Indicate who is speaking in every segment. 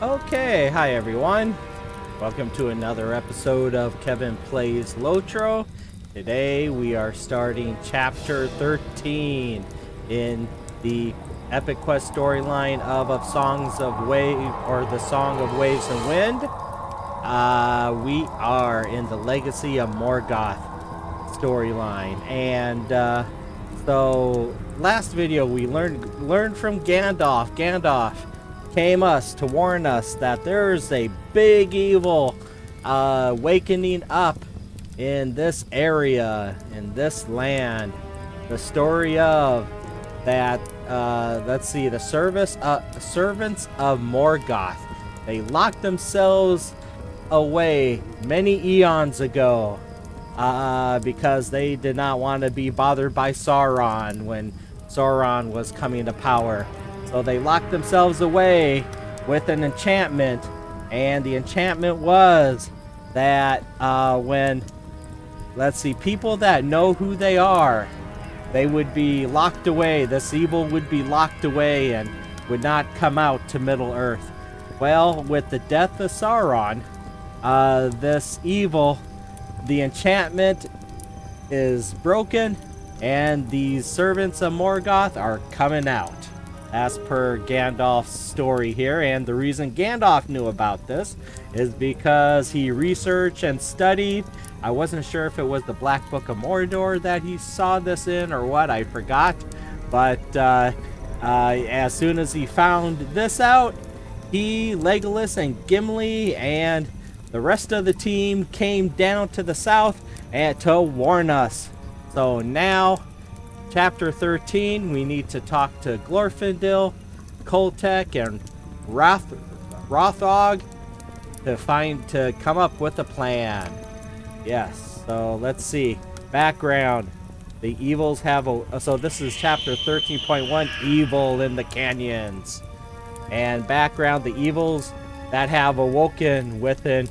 Speaker 1: Okay, hi everyone. Welcome to another episode of Kevin Plays LOTRO. Today we are starting chapter 13 in the epic quest storyline of Songs of Wave, or the Song of Waves and Wind. We are in the Legacy of Morgoth storyline, and so last video we learned from Gandalf. Gandalf came us to warn us that there's a big evil wakening up in this area, in this land. The story of that, let's see, the servants of Morgoth. They locked themselves away many eons ago because they did not want to be bothered by Sauron when Sauron was coming to power. So they locked themselves away with an enchantment, and the enchantment was that when, let's see, people that know who they are, they would be locked away. This evil would be locked away and would not come out to Middle-earth. Well, with the death of Sauron, this evil, the enchantment is broken, and these servants of Morgoth are coming out, as per Gandalf's story here. And the reason Gandalf knew about this is because he researched and studied. I wasn't sure if it was the Black Book of Mordor that he saw this in or what, I forgot. But as soon as he found this out, he, Legolas, and Gimli, and the rest of the team came down to the south and to warn us. So now, Chapter 13, we need to talk to Glorfindel, Kholtekh, and Rothog to come up with a plan. Yes, so let's see. Background. The evils have so this is chapter 13.1, Evil in the Canyons. And background, the evils that have awoken within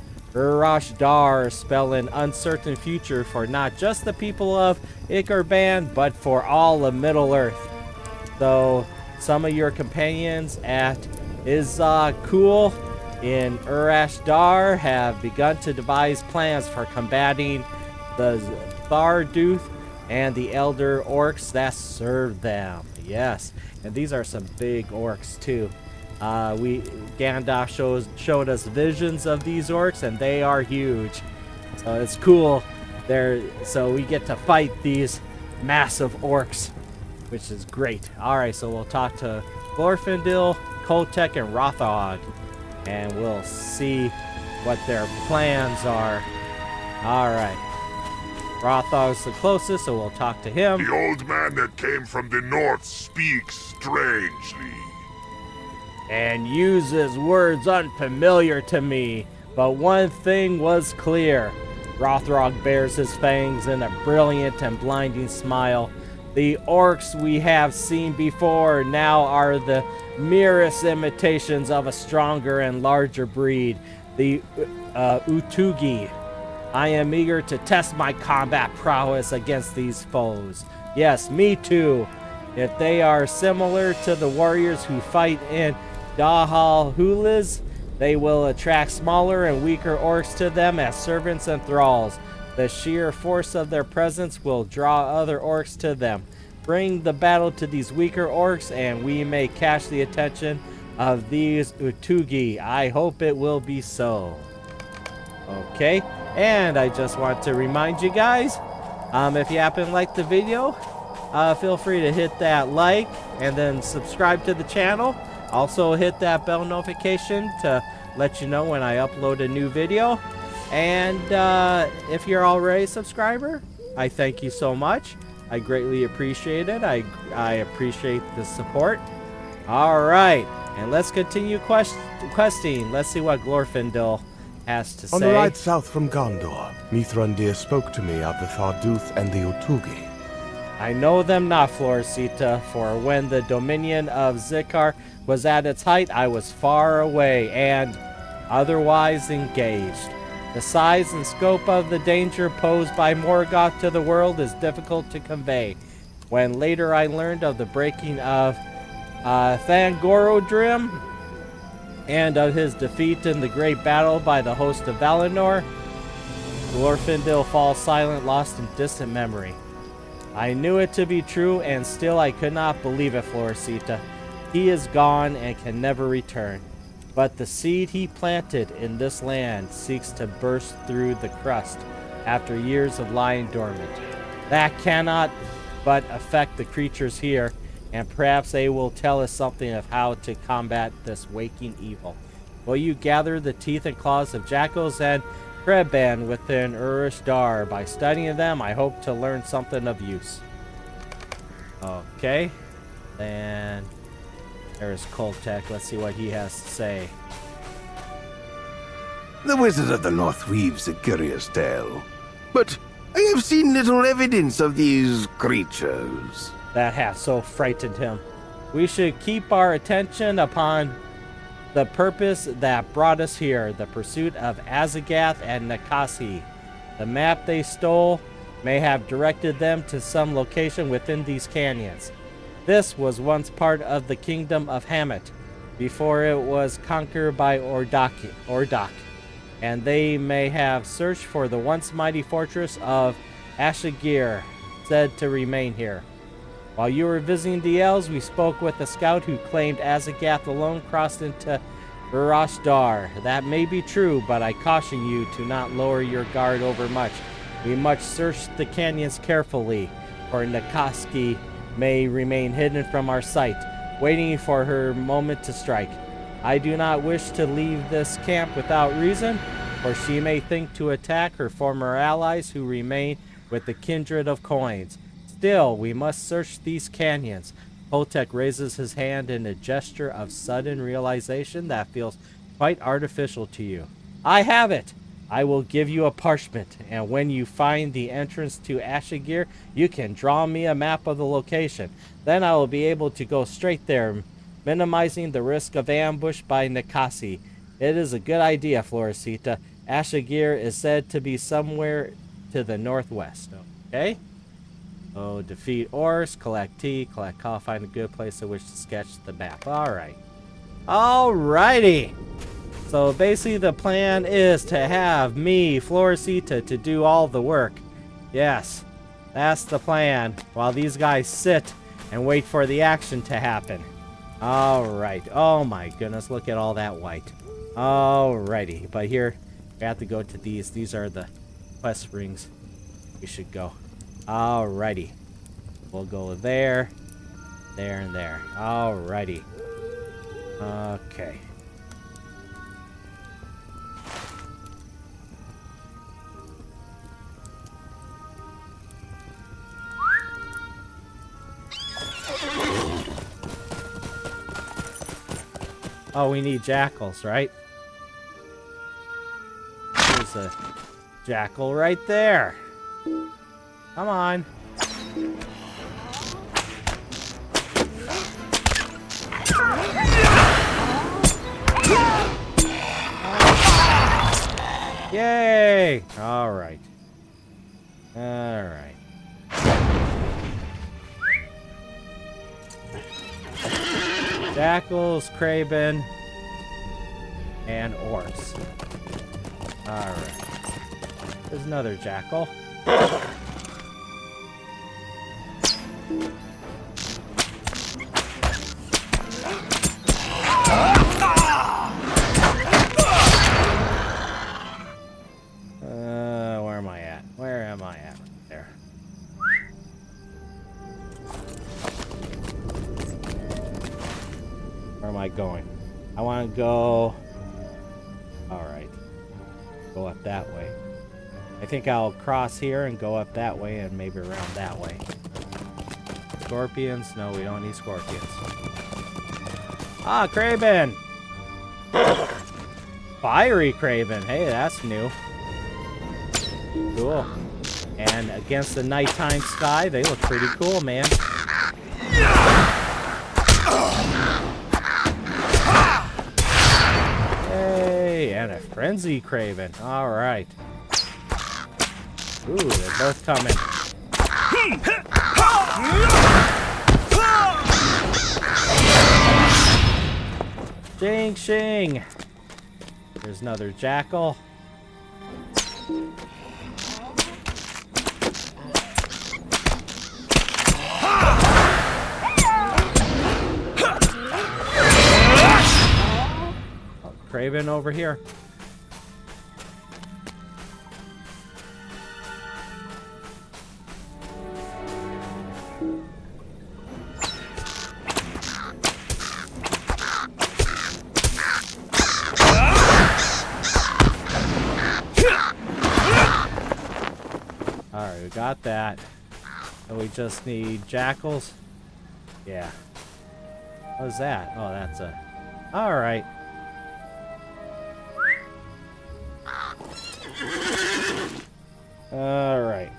Speaker 1: Dar spell an uncertain future for not just the people of Ikarban, but for all of Middle-earth. So, some of your companions at Izakul in Dar have begun to devise plans for combating the Tharduth and the elder orcs that serve them. Yes, and these are some big orcs too. Gandalf showed us visions of these orcs, and they are huge. So it's cool. So we get to fight these massive orcs, which is great. All right, so we'll talk to Glorfindel, Kholtekh, and Rothog, and we'll see what their plans are. All right. Rothog's the closest, so we'll talk to him.
Speaker 2: The old man that came from the north speaks strangely
Speaker 1: and uses words unfamiliar to me. But one thing was clear. Rothog bears his fangs in a brilliant and blinding smile. The orcs we have seen before now are the merest imitations of a stronger and larger breed, the Utugi. I am eager to test my combat prowess against these foes. Yes, me too. If they are similar to the warriors who fight in Dahal Hulas, they will attract smaller and weaker orcs to them as servants and thralls. The sheer force of their presence will draw other orcs to them. Bring the battle to these weaker orcs, and we may catch the attention of these Utugi. I hope it will be so. Okay, and I just want to remind you guys, if you happen to like the video, feel free to hit that like and then subscribe to the channel. Also hit that bell notification to let you know when I upload a new video. And if you're already a subscriber, I thank you so much. I greatly appreciate it. I appreciate the support. All right, and let's continue questing. Let's see what Glorfindel has to say.
Speaker 3: On the ride south from Gondor, Mithrandir spoke to me of the Tharduth and the Utugi.
Speaker 1: I know them not, Florcita, for when the dominion of Zikar was at its height, I was far away and otherwise engaged. The size and scope of the danger posed by Morgoth to the world is difficult to convey. When later I learned of the breaking of Thangorodrim, and of his defeat in the great battle by the host of Valinor, Glorfindel falls silent, lost in distant memory. I knew it to be true, and still I could not believe it, Florisita. He is gone and can never return. But the seed he planted in this land seeks to burst through the crust after years of lying dormant. That cannot but affect the creatures here, and perhaps they will tell us something of how to combat this waking evil. Will you gather the teeth and claws of jackals and Kreban within Urish Dar? By studying them, I hope to learn something of use. Okay, then there's Kholtekh. Let's see what he has to say.
Speaker 4: The Wizard of the North weaves a curious tale, but I have seen little evidence of these creatures.
Speaker 1: That hath so frightened him. We should keep our attention upon the purpose that brought us here, the pursuit of Azagath and Nakasi. The map they stole may have directed them to some location within these canyons. This was once part of the kingdom of Hammett, before it was conquered by Ordok, and they may have searched for the once mighty fortress of Ashagir, said to remain here. While you were visiting the Elves, we spoke with a scout who claimed Azagath alone crossed into Urashdar. That may be true, but I caution you to not lower your guard overmuch. We must search the canyons carefully, for Nakaski may remain hidden from our sight, waiting for her moment to strike. I do not wish to leave this camp without reason, for she may think to attack her former allies who remain with the kindred of coins. Still, we must search these canyons. Kholtekh raises his hand in a gesture of sudden realization that feels quite artificial to you. I have it! I will give you a parchment, and when you find the entrance to Ashagir, you can draw me a map of the location. Then I will be able to go straight there, minimizing the risk of ambush by Nakasi. It is a good idea, Florisita. Ashagir is said to be somewhere to the northwest. Okay? Oh, defeat ores, collect tea, collect coal, find a good place in which to sketch the map. Alright. Alrighty! So basically the plan is to have me, Florisita, to do all the work. Yes, that's the plan. While these guys sit and wait for the action to happen. Alright. Oh my goodness, look at all that white. Alrighty. But here, we have to go to these. These are the quest rings we should go. Alrighty. We'll go there, there, and there. Alrighty. Okay. Oh, we need jackals, right? There's a jackal right there. Come on. Yay! All right. All right. Jackals, Kraben, and orcs. Alright. There's another jackal. Where am I at? Where am I at? There. Where am I going? I want to go... Alright. Go up that way. I think I'll cross here and go up that way and maybe around that way. Scorpions? No, we don't need scorpions. Ah, Kraben! Fiery Kraben. Hey, that's new. Cool. And against the nighttime sky, they look pretty cool, man. Hey, and a frenzy Kraben. All right. Ooh, they're both coming. Shing shing. There's another jackal. Oh, Craven over here. Alright, we got that. And we just need jackals. Yeah. What is that? Oh, that's a... Alright. Alright.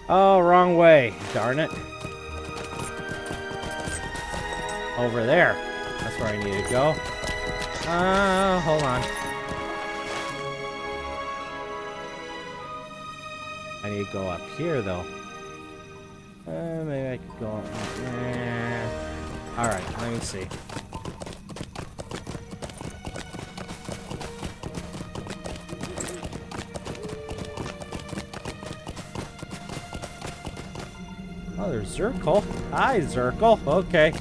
Speaker 1: Oh, wrong way. Darn it. Over there. That's where I need to go. Hold on. I need to go up here, though. Maybe I could go up. Alright, let me see. Oh, there's Zirkle. Hi, Zirkle. Okay.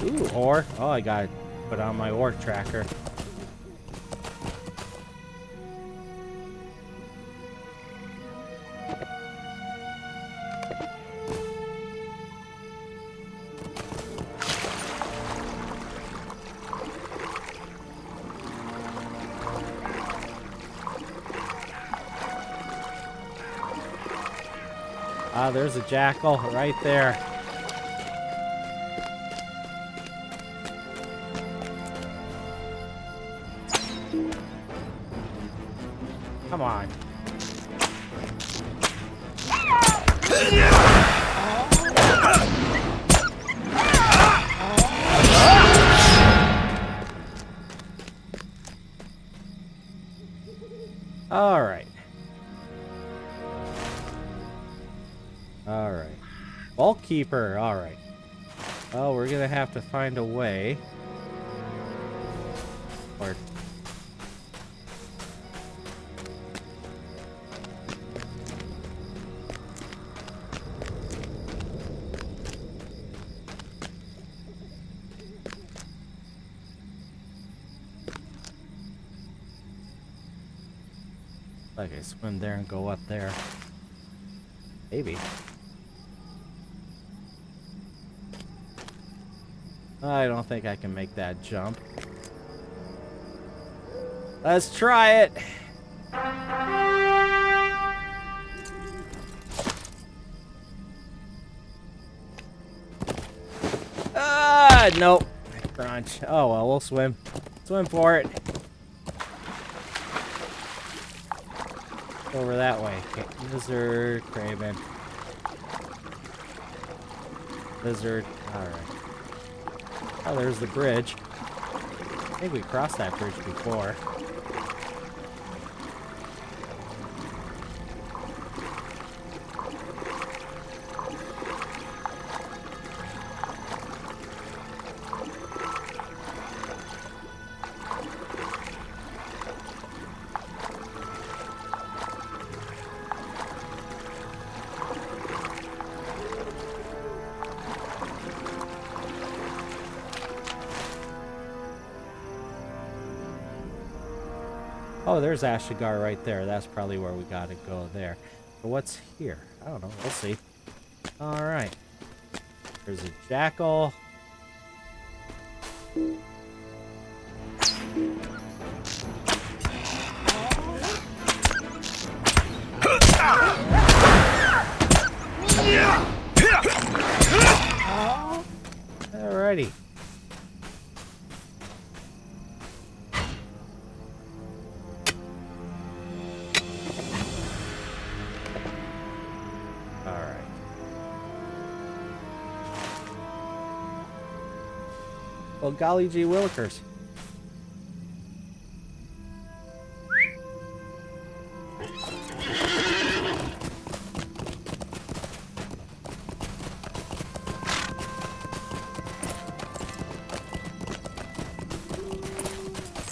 Speaker 1: Ooh, ore. Oh, I got put on my ore tracker. Ah, there's a jackal right there. Come on. All right. All right. Vault Keeper. All right. Well, we're gonna have to find a way. Or like I swim there and go up there. Maybe. I don't think I can make that jump. Let's try it. Ah, nope. Crunch. Oh well, we'll swim. Swim for it. Over that way. Okay. Lizard, Craven. Lizard. Alright. Oh, there's the bridge. I think we crossed that bridge before. Oh, there's Ashigar right there. That's probably where we gotta go there. But what's here? I don't know. We'll see. Alright. There's a jackal. Alrighty. Alright. Well, golly gee willikers.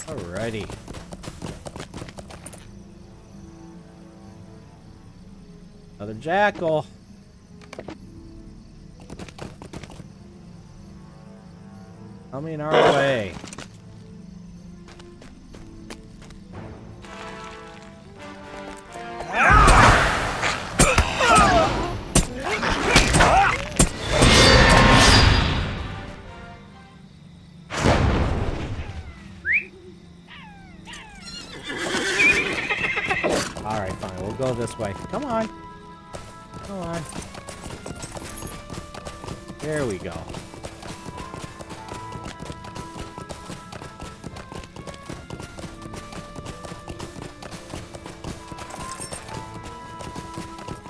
Speaker 1: Alrighty. Another jackal. Coming our way. Alright, fine. We'll go this way. Come on. Come on. There we go.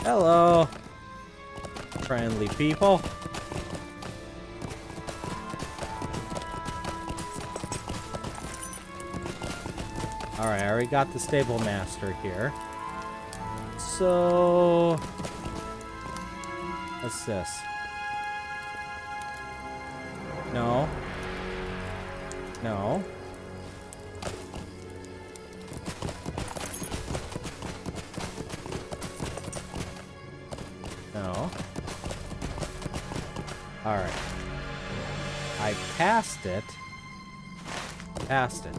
Speaker 1: Hello, friendly people. Alright, I already got the stable master here. So, what's this? No. No. No. Alright. I passed it. Passed it.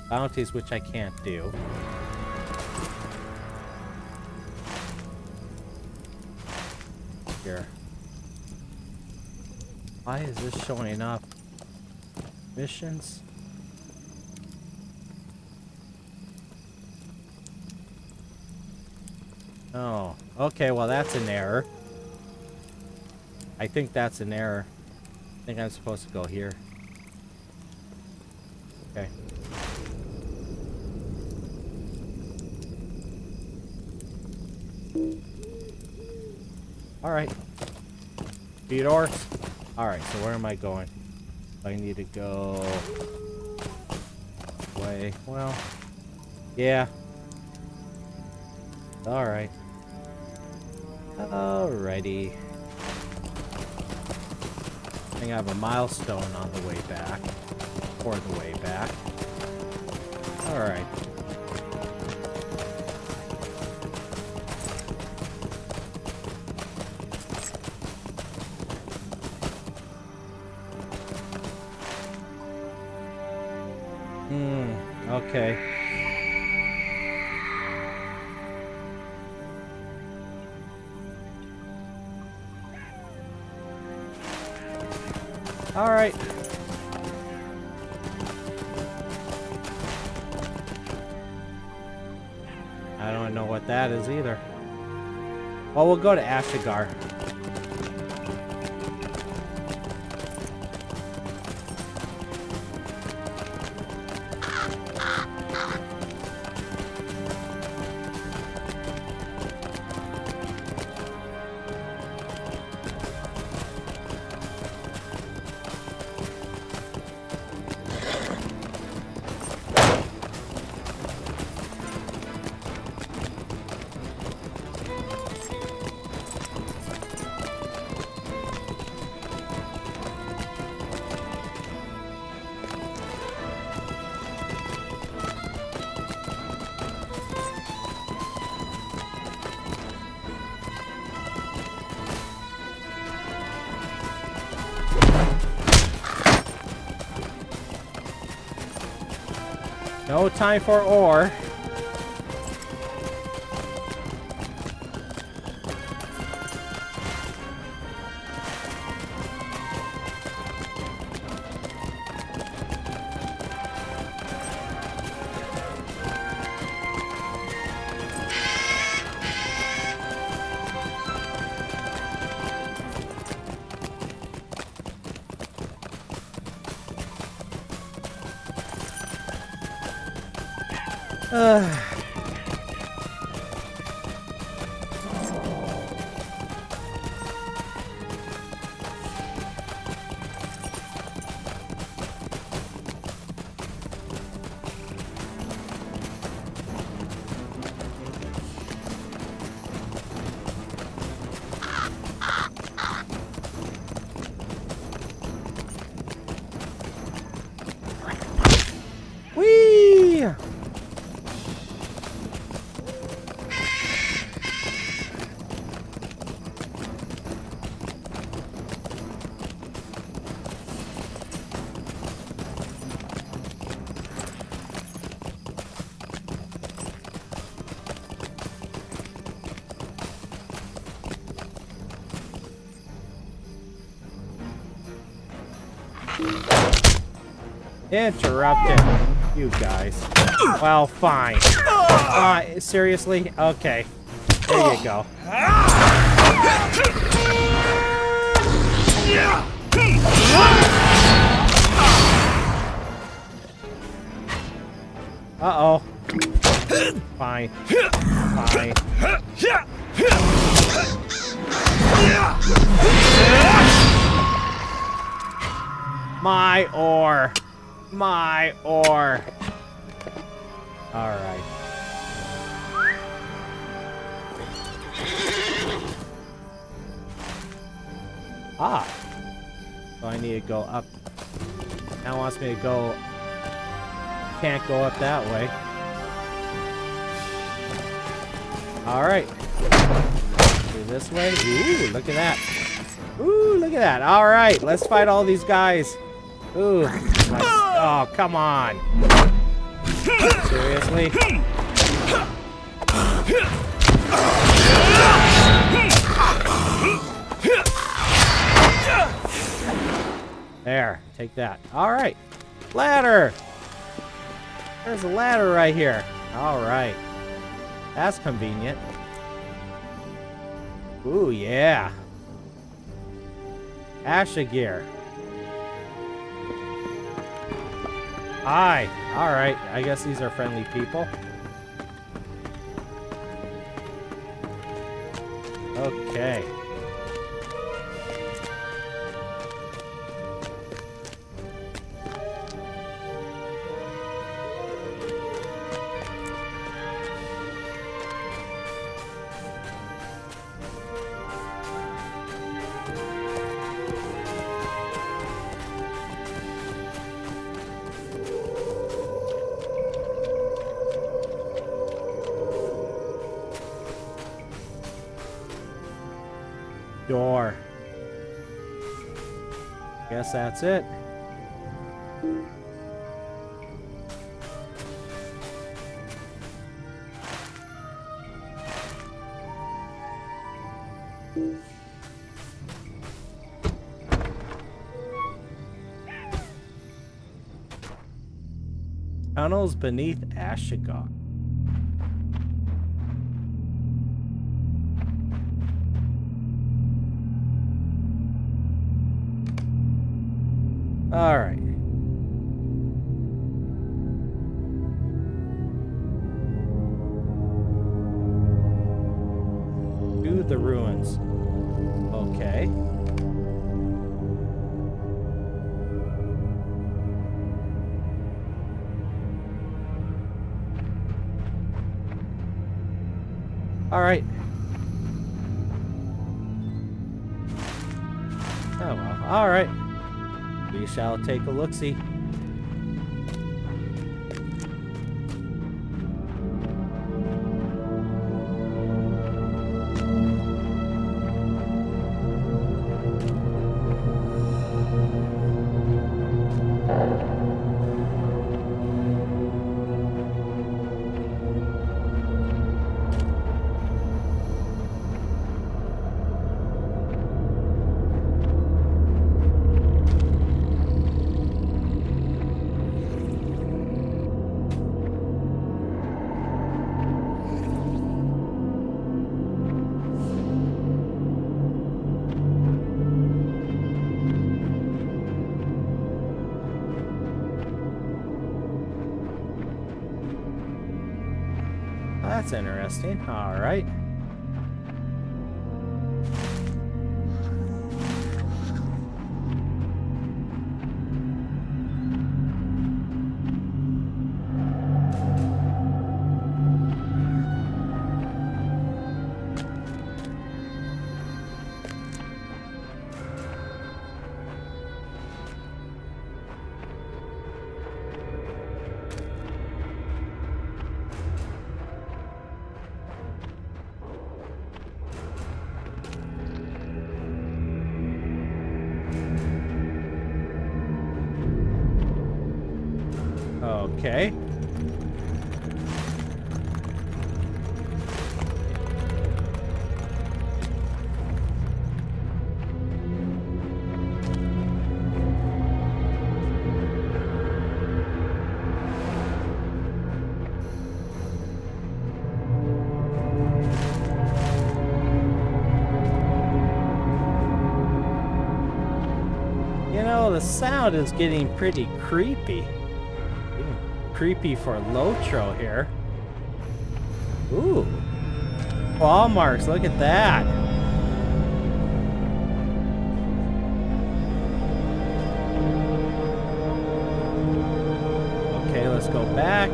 Speaker 1: Bounties, which I can't do. Here. Why is this showing up? Missions? Oh, okay, well that's an error. I think that's an error. I think I'm supposed to go here. Okay. Alright. Feodor. Alright, so where am I going? I need to go... away. Well... yeah. Alright. Alrighty. I think I have a milestone on the way back. Or the way back. Alright. Okay. All right. I don't know what that is either. Well, we'll go to Ashigar. No time for ore. Whee! Interrupted. You guys. Well, fine. Seriously? Okay. There you go. Uh-oh. Fine. Fine. My ore. My ore. All right. Ah. So I need to go up. Now it wants me to go. Can't go up that way. All right. Do this way. Ooh, look at that. Ooh, look at that. All right. Let's fight all these guys. Ooh. Oh, come on. Seriously? There. Take that. All right. Ladder. There's a ladder right here. All right. That's convenient. Ooh, yeah. Asha gear. Hi. All right. I guess these are friendly people. Okay. Door. Guess that's it. Tunnels beneath Ashigar. All right. To the ruins. Okay. All right. Oh well. All right. We shall take a look-see. that's interesting. All right. Okay. You know, the sound is getting pretty creepy. Creepy for LOTRO here. Ooh. Claw marks, look at that. Okay, let's go back.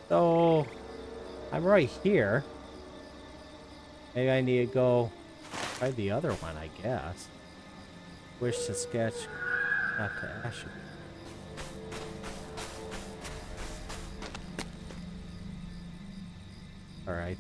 Speaker 1: So, I'm right here. Maybe I need to go try the other one, I guess. Wish to sketch, not to attribute. All right.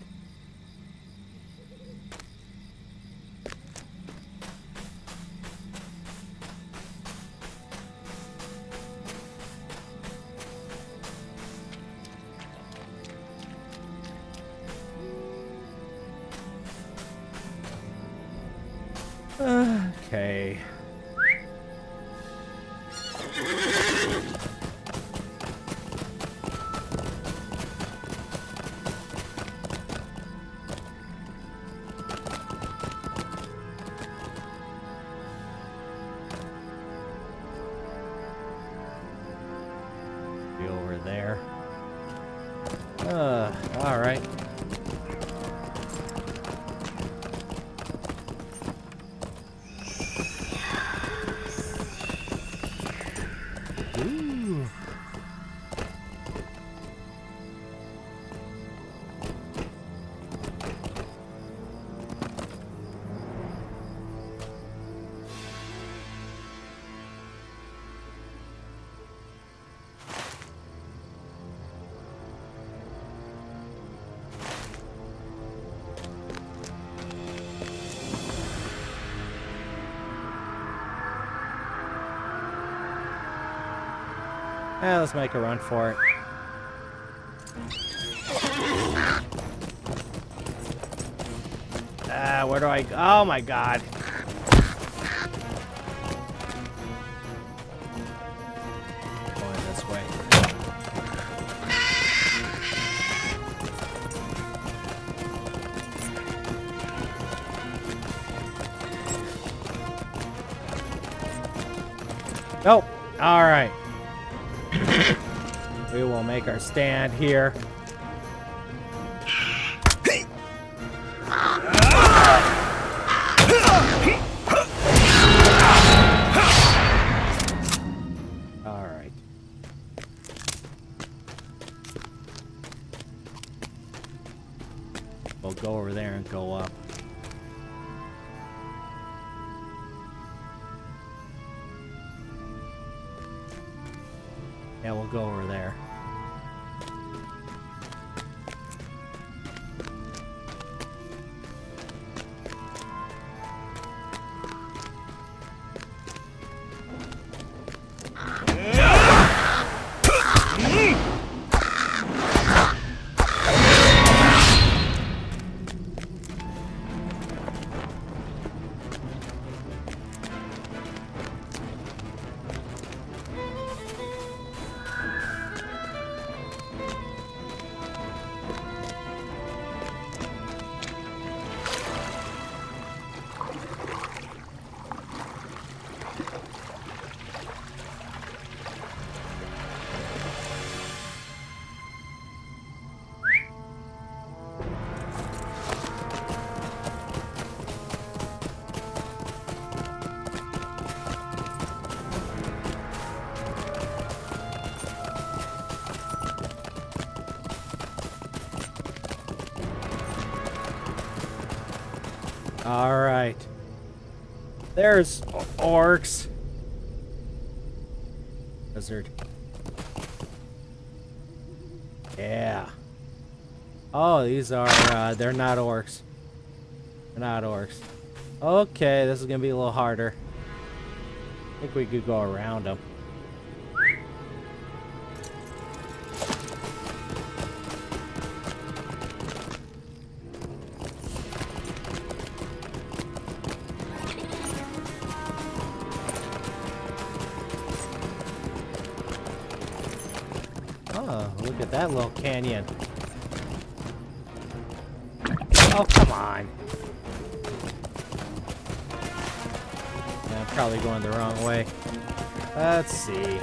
Speaker 1: Okay. Be over there. All right. Let's make a run for it. Where do I go? Oh my god. Going this way. Nope. All right. We will make our stand here. All right. We'll go over there and go up. Yeah, we'll go over there. All right. There's orcs. Lizard. Yeah. Oh, these are, they're not orcs. They're not orcs. Okay, this is gonna be a little harder. I think we could go around them. Oh, look at that little canyon. Oh, come on. Yeah, I'm probably going the wrong way. Let's see.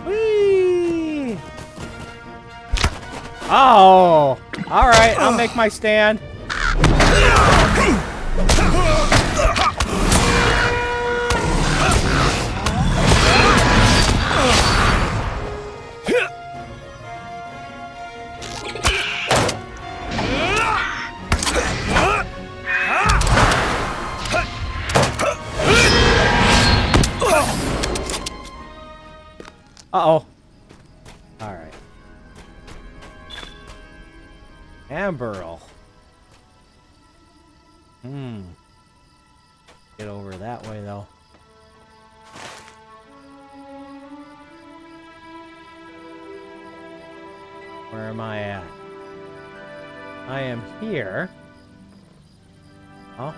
Speaker 1: Whee! Oh! Alright, I'll make my stand. Uh-oh. Alright. Amberl. Get over that way, though. Where am I at? I am here. Oh.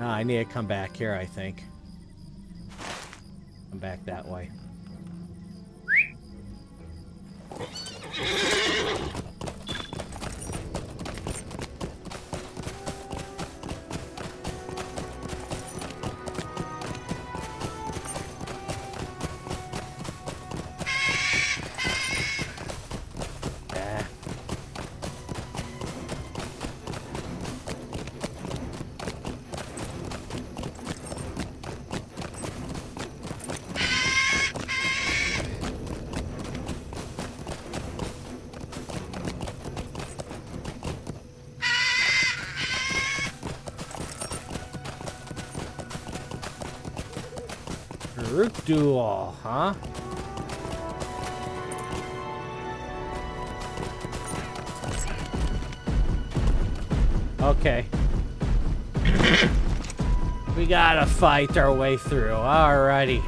Speaker 1: No, I need to come back here, I think. Come back that way. Root duel, huh? Okay. We gotta fight our way through. Alrighty.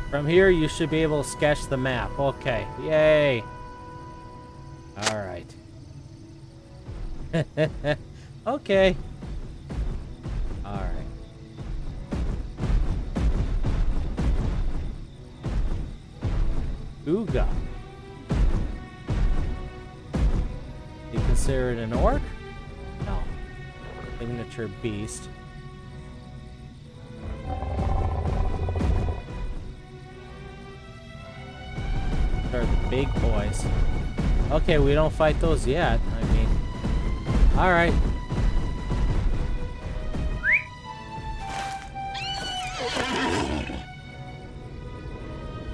Speaker 1: From here, you should be able to sketch the map. Okay. Yay. Alright. Okay. Alright. Ooga. You consider it an orc? No. Signature beast. They're the big boys. Okay, we don't fight those yet. I mean, alright.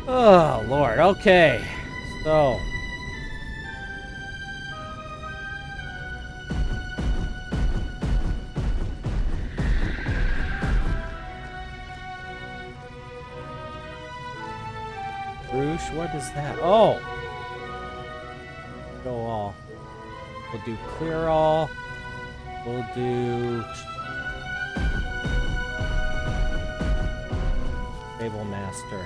Speaker 1: Oh, Lord. Okay. So. Roosh, what is that? Oh. Go all. We'll do clear all. We'll do Stable Master.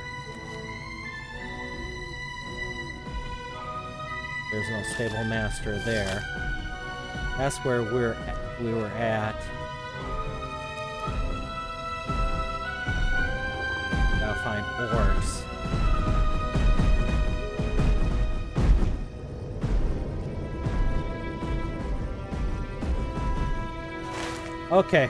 Speaker 1: There's no Stable Master there. That's where we were at. Gotta find orcs. Okay.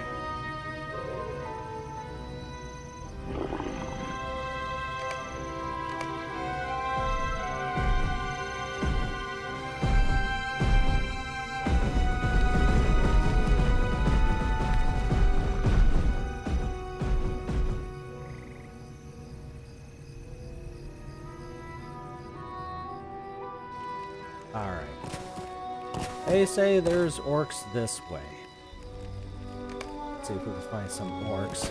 Speaker 1: Alright. They say there's orcs this way. Let's see if we can find some orcs.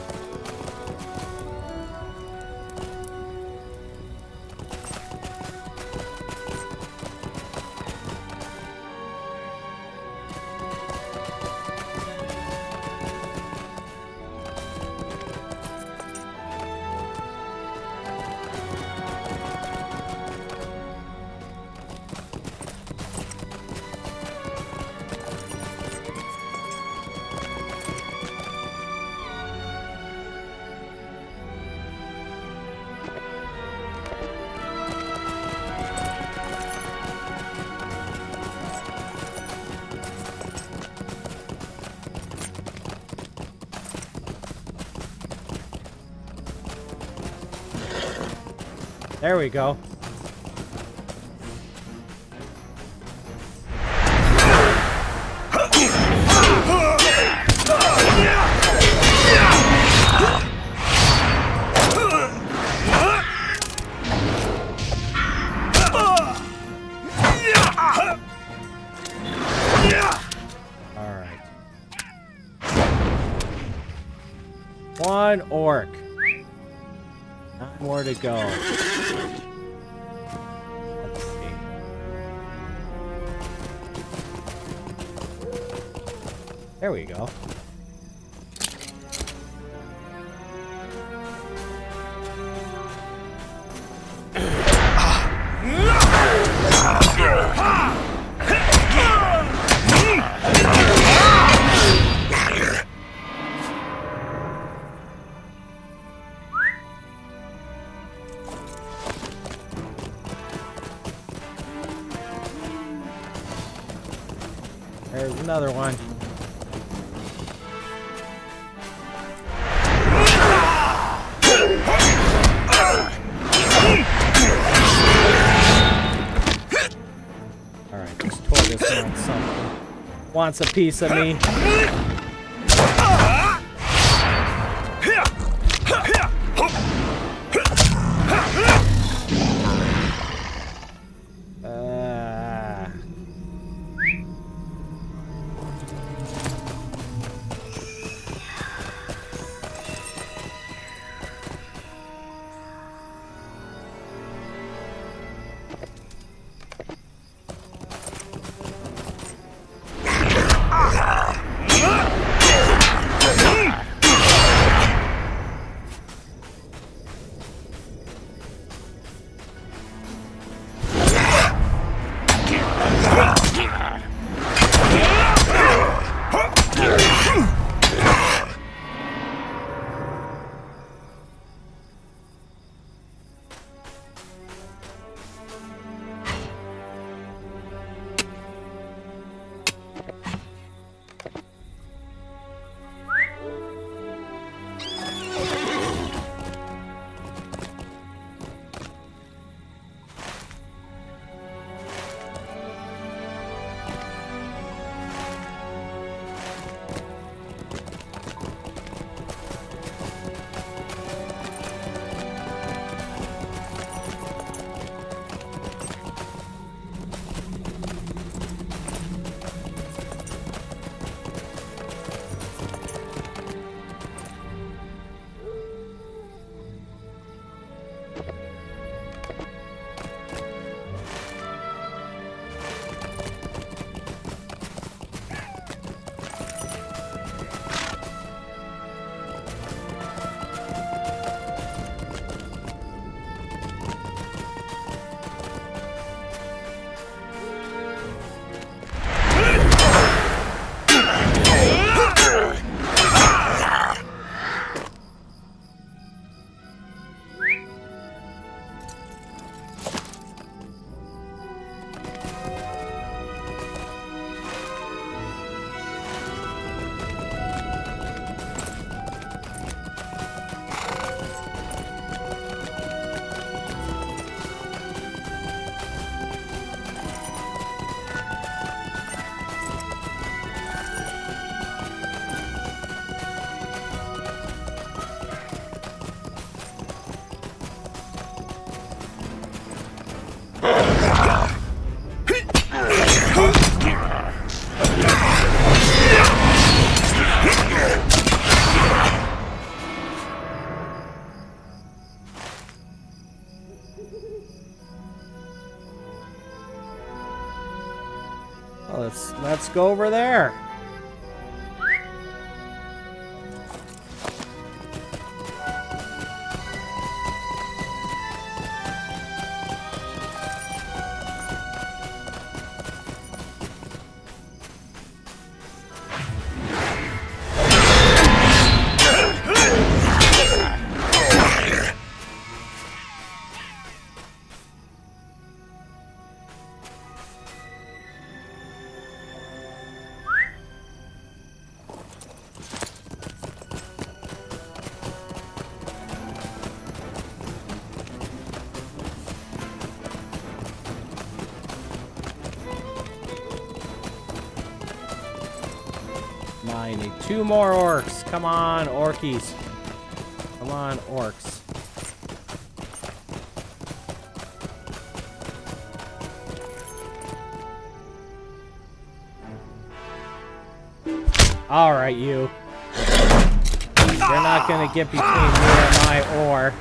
Speaker 1: There we go. Alright. One orc. 9 more to go. Let's see. There we go. There's another one. Alright, this tortoise wants something. Wants a piece of me. Well, let's go over there. I need 2 more orcs. Come on, orkies. Come on, orcs. All right, you. You're not gonna get between me and my ore.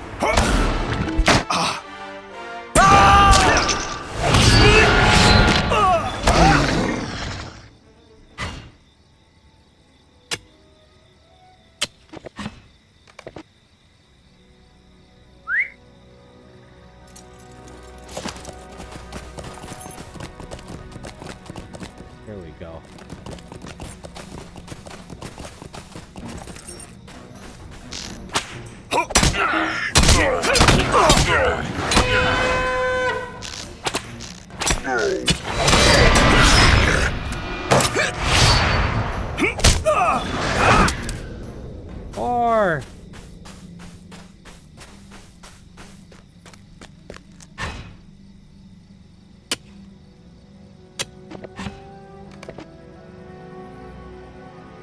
Speaker 1: Here we go. Or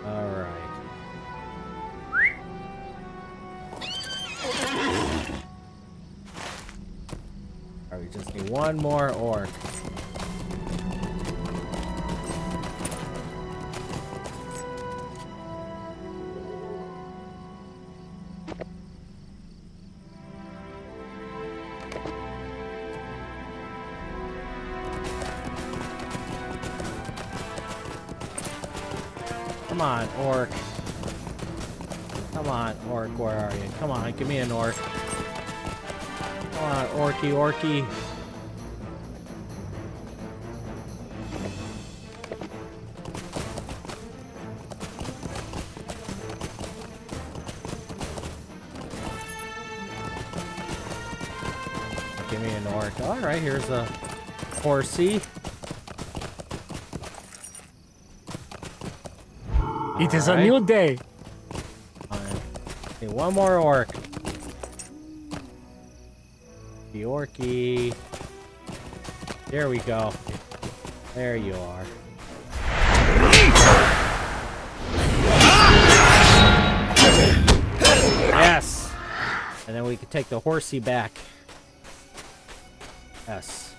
Speaker 1: all right. All right, we just need 1 more orc. Come on, orc. Come on, orc, where are you? Come on, give me an orc. Come on, orky. Give me an orc. Alright, here's a horsey.
Speaker 5: It is a new day.
Speaker 1: Okay, 1 more orc. The orky. There we go. There you are. Yes! And then we can take the horsey back. Yes.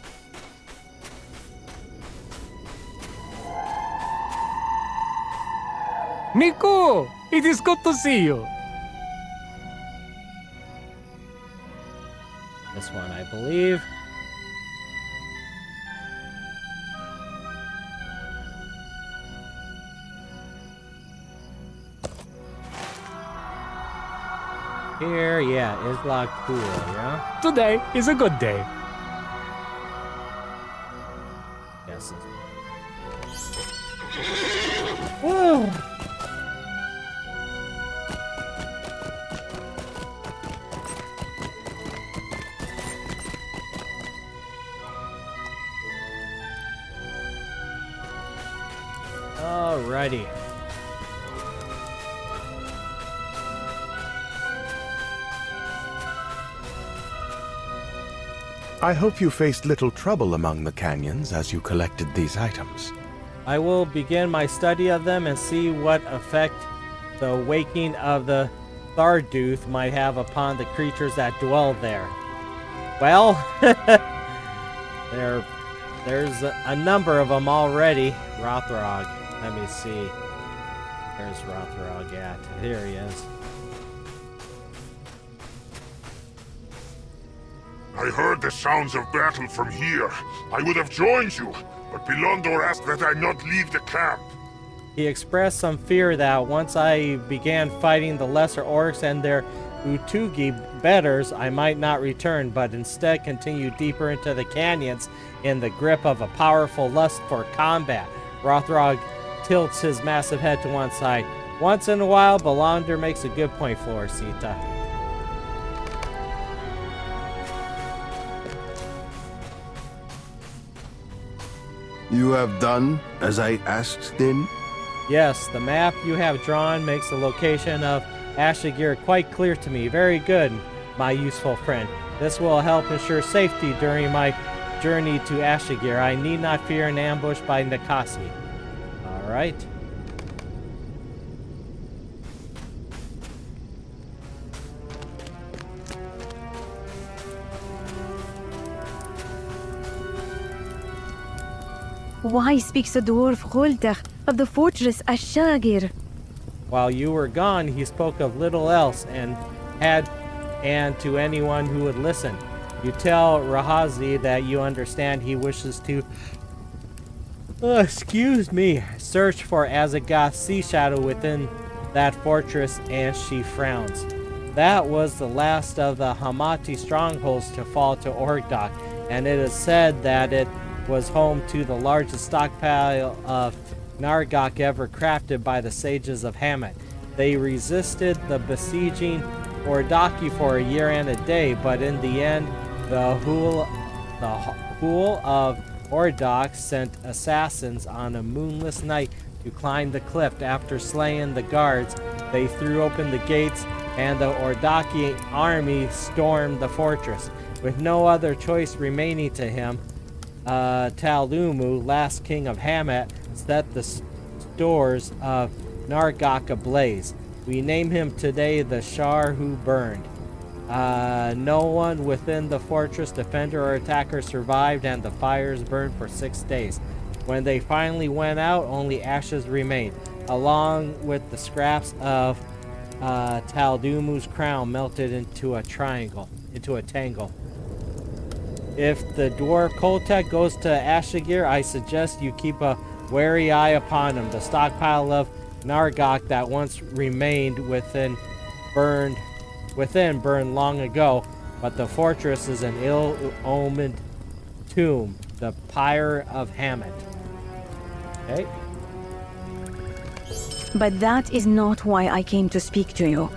Speaker 5: Miku, it is good to see you.
Speaker 1: This one, I believe. Here, yeah, Isla Cool, yeah?
Speaker 5: Today is a good day.
Speaker 1: Yes. Woo! Alrighty.
Speaker 3: I hope you faced little trouble among the canyons as you collected these items.
Speaker 1: I will begin my study of them and see what effect the waking of the Tharduth might have upon the creatures that dwell there. Well, there's a number of them already. Rothrog. Let me see. Where's Rothrog at? Here he is.
Speaker 2: I I heard the sounds of battle from here. I would have joined you, but Pilondor asked that I not leave the camp.
Speaker 1: He expressed some fear that once I began fighting the lesser orcs and their Utugi betters, I might not return, but instead continue deeper into the canyons in the grip of a powerful lust for combat. Rothrog tilts his massive head to one side. Once in a while, Belander makes a good point, Floricita.
Speaker 4: You have done as I asked, then?
Speaker 1: Yes, the map you have drawn makes the location of Ashigir quite clear to me. Very good, my useful friend. This will help ensure safety during my journey to Ashigir. I need not fear an ambush by Nakasi. All right.
Speaker 6: Why speaks the dwarf Kholtekh of the fortress Ashagir?
Speaker 1: While you were gone, he spoke of little else and to anyone who would listen. You tell Rahazi that you understand he wishes to search for Azagoth's sea shadow within that fortress, and she frowns. That was the last of the Hamati strongholds to fall to Orgdoc, and it is said that it was home to the largest stockpile of Nargok ever crafted by the sages of Hamet. They resisted the besieging Ordaki for a year and a day, but in the end, the Hool of Ordok sent assassins on a moonless night to climb the cliff. After slaying the guards, they threw open the gates, and the Ordaki army stormed the fortress. With no other choice remaining to him, Talumu, last king of Hamet, set the stores of Nargok ablaze. We name him today the Shar who burned. No one within the fortress, defender or attacker, survived, and the fires burned for 6 days. When they finally went out, only ashes remained, along with the scraps of Taldumu's crown melted into a tangle. If the dwarf Kholtekh goes to Ashigir, I suggest you keep a wary eye upon him. The stockpile of Nargok that once remained within burned long ago, but the fortress is an ill-omened tomb, the Pyre of Hamet. Okay.
Speaker 6: But that is not why I came to speak to you.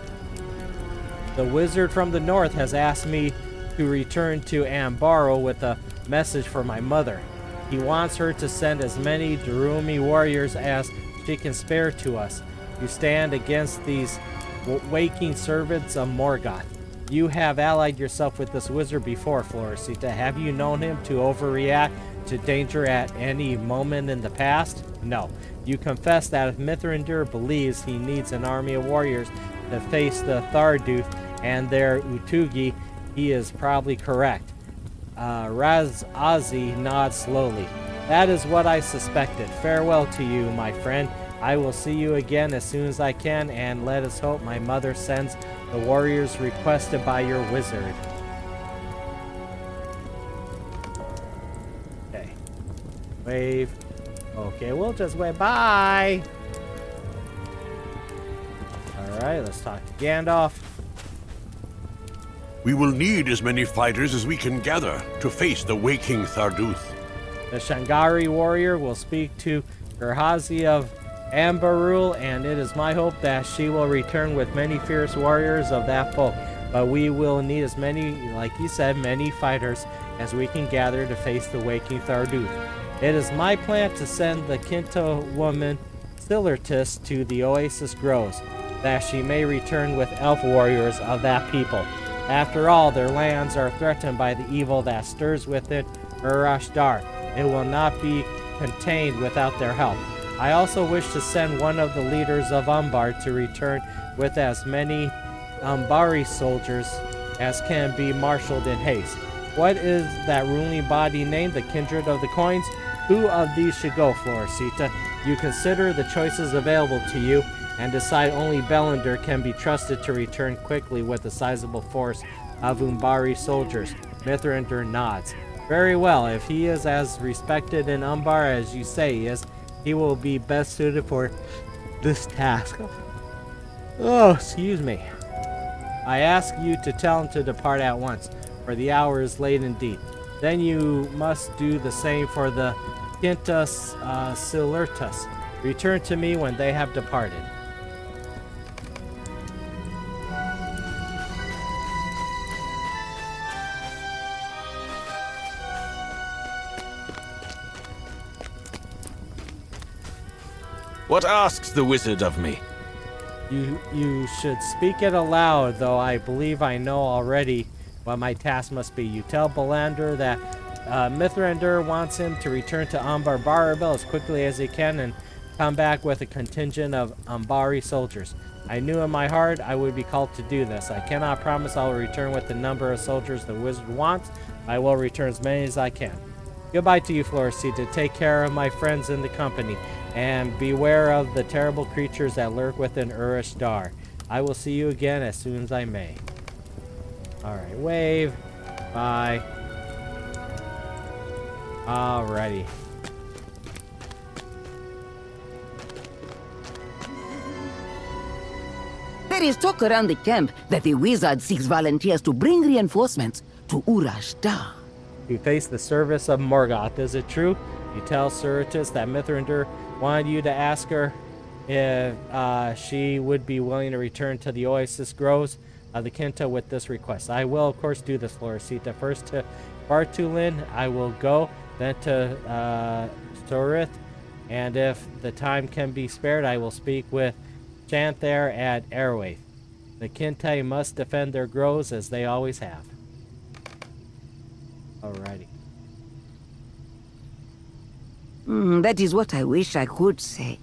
Speaker 1: The wizard from the north has asked me to return to Ambaro with a message for my mother. He wants her to send as many Durumi warriors as she can spare to us. You stand against these waking servants of Morgoth. You have allied yourself with this wizard before, Floricita. Have you known him to overreact to danger at any moment in the past? No. You confess that if Mithrandir believes he needs an army of warriors to face the Tharduth and their Utugi, he is probably correct. Razazi nods slowly. That is what I suspected. Farewell to you, my friend. I will see you again as soon as I can, and let us hope my mother sends the warriors requested by your wizard. Okay. Wave. Okay, we'll just wave. Bye! Alright, let's talk to Gandalf.
Speaker 7: We will need as many fighters as we can gather to face the waking Tharduth.
Speaker 1: The Shangari warrior will speak to Gerhazi of Ambarul, and it is my hope that she will return with many fierce warriors of that folk. But we will need as many, like he said, many fighters as we can gather to face the waking Tharduth. It is my plan to send the Kinto woman Silurtis to the Oasis Groves, that she may return with elf warriors of that people. After all, their lands are threatened by the evil that stirs within Urashdar. It will not be contained without their help. I also wish to send one of the leaders of Umbar to return with as many Umbari soldiers as can be marshaled in haste. What is that ruling body named, the Kindred of the Coins? Who of these should go, Floricita? You consider the choices available to you, and decide only Bellander can be trusted to return quickly with a sizable force of Umbari soldiers. Mithrandir nods. Very well, if he is as respected in Umbar as you say he is, he will be best suited for this task. Oh, excuse me. I ask you to tell him to depart at once, for the hour is late indeed. Then you must do the same for the Quintus Silurtus. Return to me when they have departed.
Speaker 8: What asks the wizard of me?
Speaker 1: You should speak it aloud, though I believe I know already what my task must be. You tell Belander that Mithrandir wants him to return to Umbar Barabil as quickly as he can and come back with a contingent of Umbari soldiers. I knew in my heart I would be called to do this. I cannot promise I will return with the number of soldiers the wizard wants. I will return as many as I can. Goodbye to you, Floricita. Take care of my friends in the company, and beware of the terrible creatures that lurk within Urish Dar. I will see you again as soon as I may. Alright, wave. Bye. Alrighty.
Speaker 9: There is talk around the camp that the wizard seeks volunteers to bring reinforcements to Urish Dar.
Speaker 1: You face the service of Morgoth. Is it true? You tell Suritus that Mithrandir wanted you to ask her if she would be willing to return to the Oasis Groves of the Quinta with this request. I will, of course, do this, Floricita. First to Bartulin, I will go, then to Storith, and if the time can be spared, I will speak with Chanthair at Airwaith. The Quinta must defend their groves as they always have. Alrighty.
Speaker 9: That is what I wish I could say.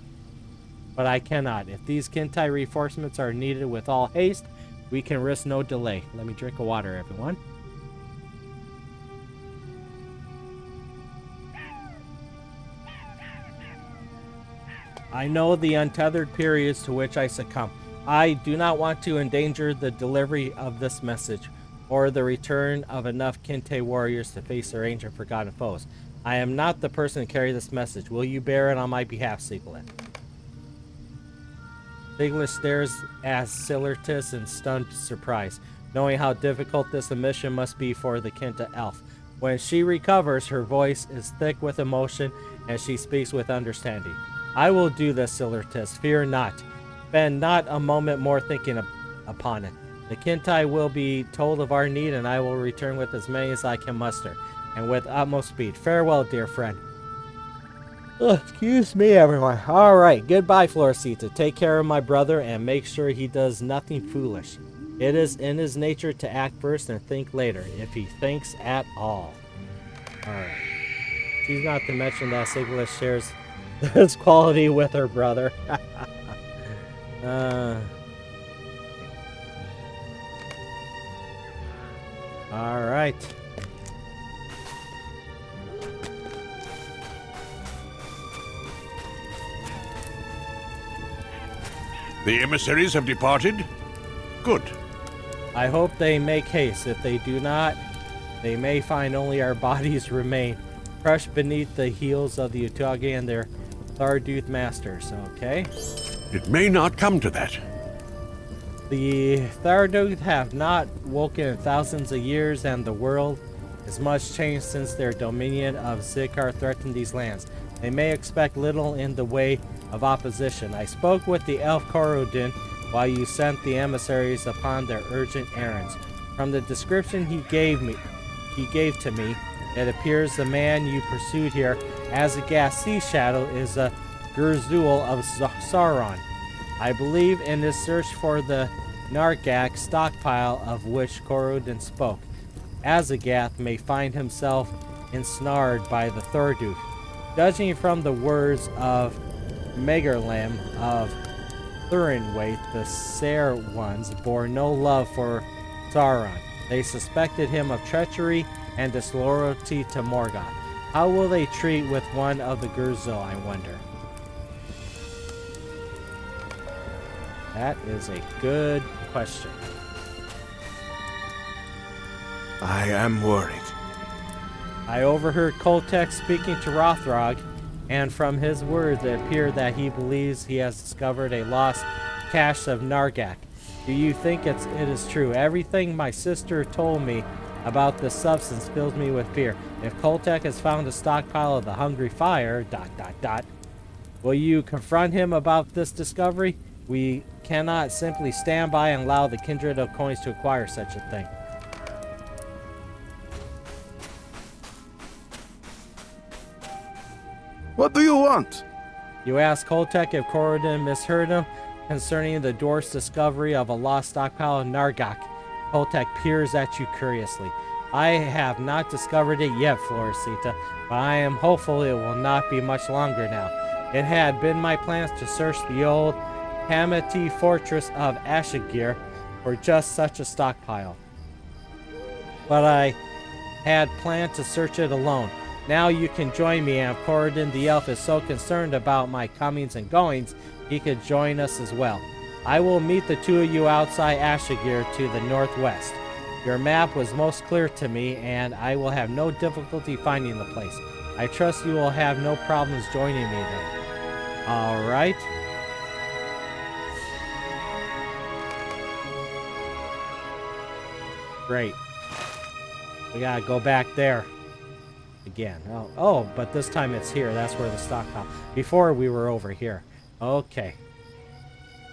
Speaker 1: But I cannot. If these Quinta reinforcements are needed with all haste, we can risk no delay. Let me drink of water, everyone. I know the untethered periods to which I succumb. I do not want to endanger the delivery of this message, or the return of enough Kinte warriors to face their ancient forgotten foes. I am not the person to carry this message. Will you bear it on my behalf, Siglet? Siglet stares at Silurtus in stunned surprise, knowing how difficult this mission must be for the Quinta elf. When she recovers, her voice is thick with emotion, and she speaks with understanding. I will do this, Silurtus. Fear not. Spend not a moment more thinking upon it. The Quinta will be told of our need, and I will return with as many as I can muster, and with utmost speed. Farewell, dear friend. Excuse me, everyone. Alright, goodbye, Floricita. Take care of my brother, and make sure he does nothing foolish. It is in his nature to act first and think later, if he thinks at all. Alright. She's not to mention that Siglet shares this quality with her brother. Alright.
Speaker 7: The emissaries have departed? Good.
Speaker 1: I hope they make haste. If they do not, they may find only our bodies remain, crushed beneath the heels of the Utagi and their Tharduth masters, okay?
Speaker 7: It may not come to that.
Speaker 1: The Tharduth have not woken in thousands of years, and the world is much changed since their dominion of Zikar threatened these lands. They may expect little in the way of opposition. I spoke with the elf Korodin while you sent the emissaries upon their urgent errands. From the description he gave to me, it appears the man you pursued here as a gas sea shadow is a Gurzul of Sauron. I believe in his search for the Nargak stockpile of which Korodin spoke. Azagath may find himself ensnared by the Tharduth. Judging from the words of Megarlam of Thurinwaith, the Sere ones bore no love for Sauron. They suspected him of treachery and disloyalty to Morgoth. How will they treat with one of the Gurzul, I wonder? That is a good question.
Speaker 3: I am worried.
Speaker 1: I overheard Kholtekh speaking to Rothrog, and from his words it appeared that he believes he has discovered a lost cache of Nargak. Do you think it is true? Everything my sister told me about this substance fills me with fear. If Kholtekh has found a stockpile of the hungry fire, ... Will you confront him about this discovery? We cannot simply stand by and allow the kindred of coins to acquire such a thing.
Speaker 4: What do you want?
Speaker 1: You asked Kholtekh if Corridon misheard him concerning the dwarf's discovery of a lost stockpile of Nargak. Kholtekh peers at you curiously. I have not discovered it yet, Florisita, but I am hopeful it will not be much longer now. It had been my plans to search the old Hamati fortress of Ashigir for just such a stockpile. But I had planned to search it alone. Now you can join me, and if Corridon the elf is so concerned about my comings and goings, he could join us as well. I will meet the two of you outside Ashigir to the northwest. Your map was most clear to me, and I will have no difficulty finding the place. I trust you will have no problems joining me then. Alright. Great. We gotta go back there again. Oh, but this time it's here. That's where the stockpile. Before we were over here. Okay.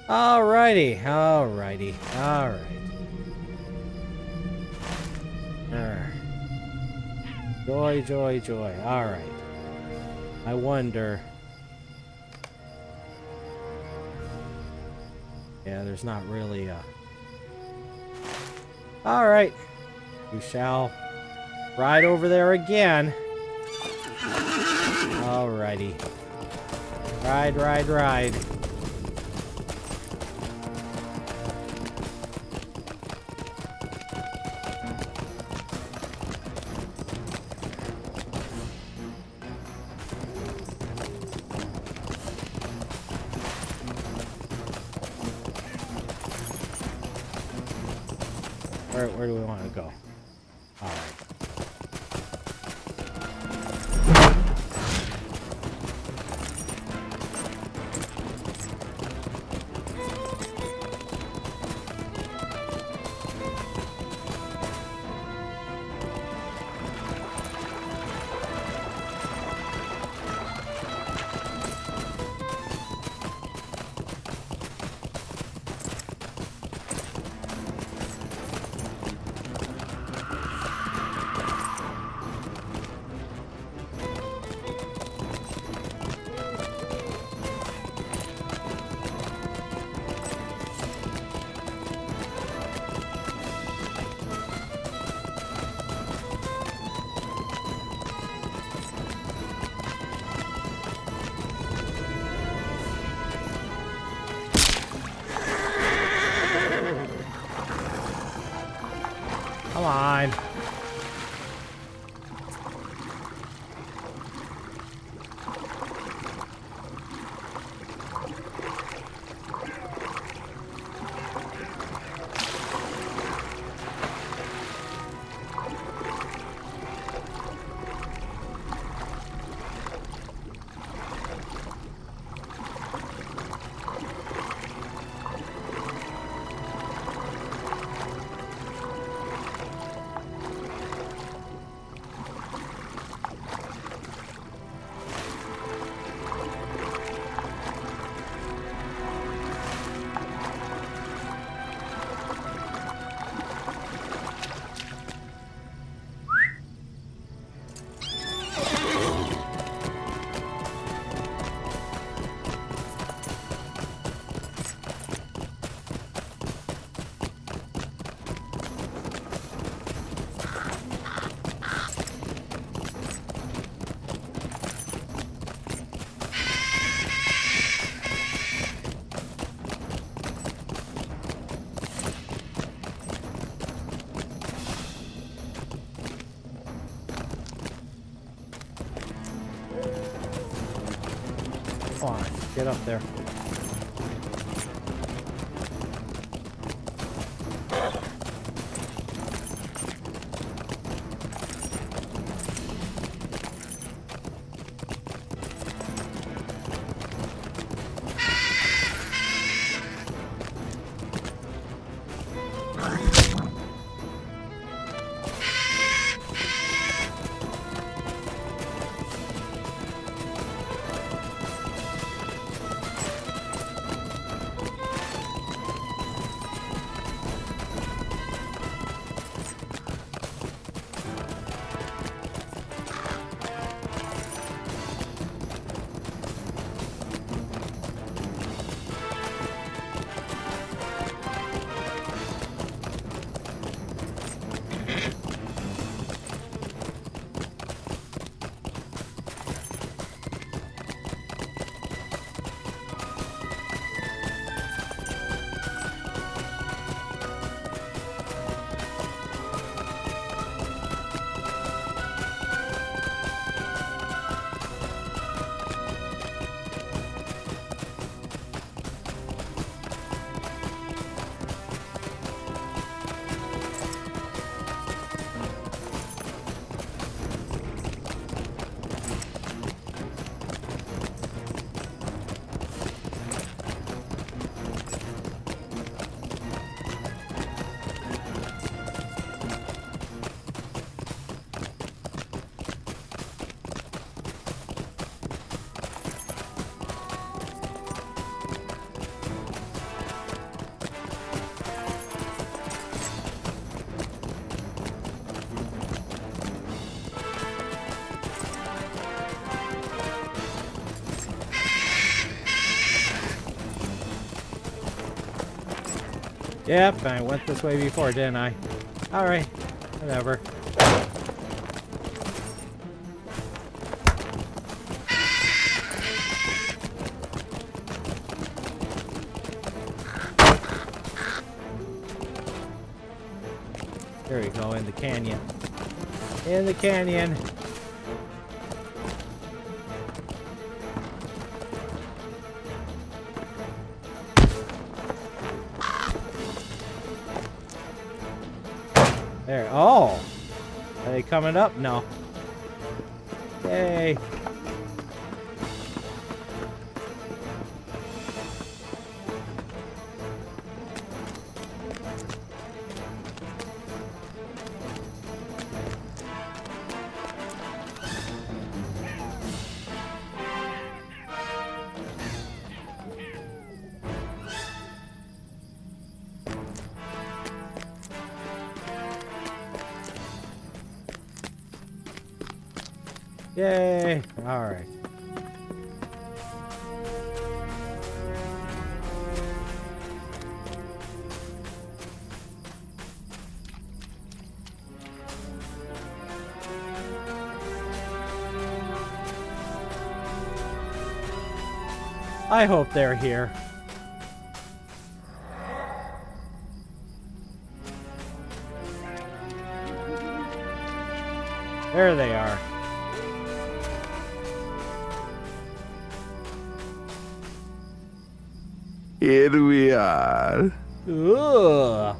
Speaker 1: Alrighty. Alright. Joy. Alright. I wonder. Yeah, there's not really a... Alright. We shall ride over there again. Alrighty. Ride. Where do we want to go? All right. Come on. Come on, get up there. Yep, I went this way before, didn't I? Alright, whatever. There we go, in the canyon. In the canyon. There. Oh! Are they coming up? No. Yay. Yay! Alright. I hope they're here. There they are.
Speaker 4: Here we are.
Speaker 1: Ugh.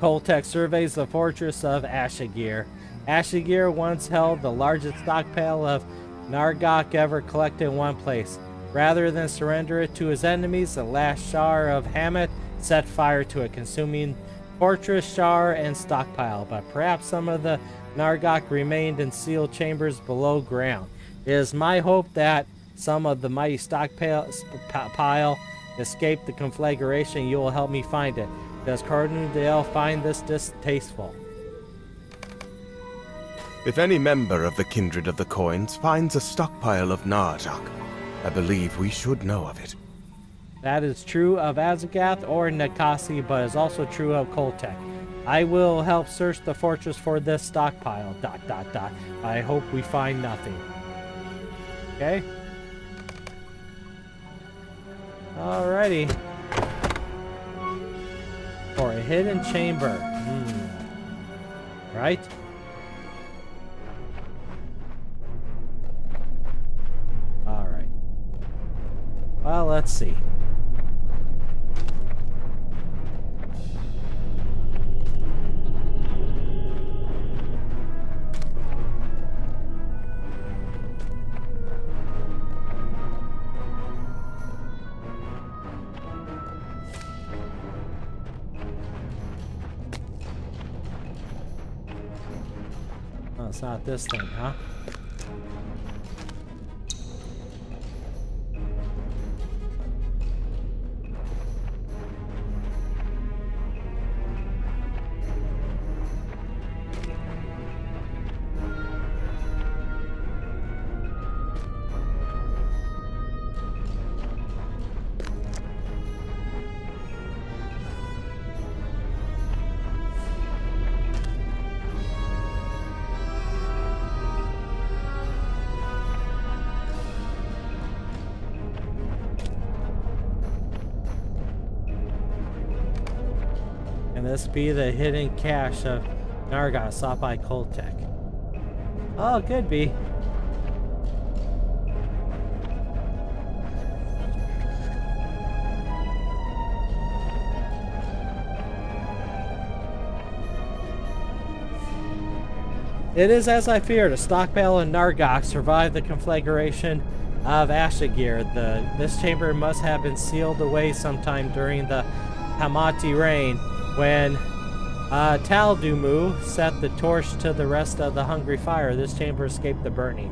Speaker 1: Kholtekh surveys the fortress of Ashigir. Ashigir once held the largest stockpile of Nargok ever collected in one place. Rather than surrender it to his enemies, the last Shar of Hamet set fire to it, consuming fortress, Shar, and stockpile. But perhaps some of the Nargok remained in sealed chambers below ground. It is my hope that some of the mighty stockpile escaped the conflagration. You will help me find it. Does Cardinal find this distasteful?
Speaker 3: If any member of the Kindred of the Coins finds a stockpile of Nargok, I believe we should know of it.
Speaker 1: That is true of Azagath or Nakasi, but is also true of Kholtekh. I will help search the fortress for this stockpile. ... I hope we find nothing. Okay. Alrighty. For a hidden chamber. Right? Alright. Well, let's see. Oh, it's not this thing, huh? Can this be the hidden cache of Nargok sought by Kholtekh? Oh, it could be. It is as I feared. A stockpile of Nargok survived the conflagration of Ashigir. This chamber must have been sealed away sometime during the Hamati reign, when Taldumu set the torch to the rest of the hungry fire. This chamber escaped the burning.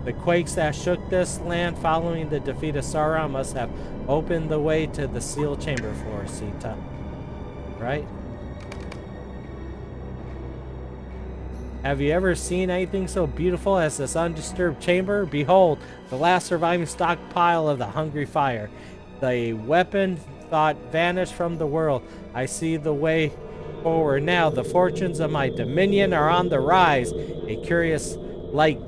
Speaker 1: The quakes that shook this land following the defeat of Sauron must have opened the way to the sealed chamber floor, Sita. Right? Have you ever seen anything so beautiful as this undisturbed chamber? Behold, the last surviving stockpile of the hungry fire. The weapon thought vanished from the world. I see the way forward now. The fortunes of my dominion are on the rise. A curious light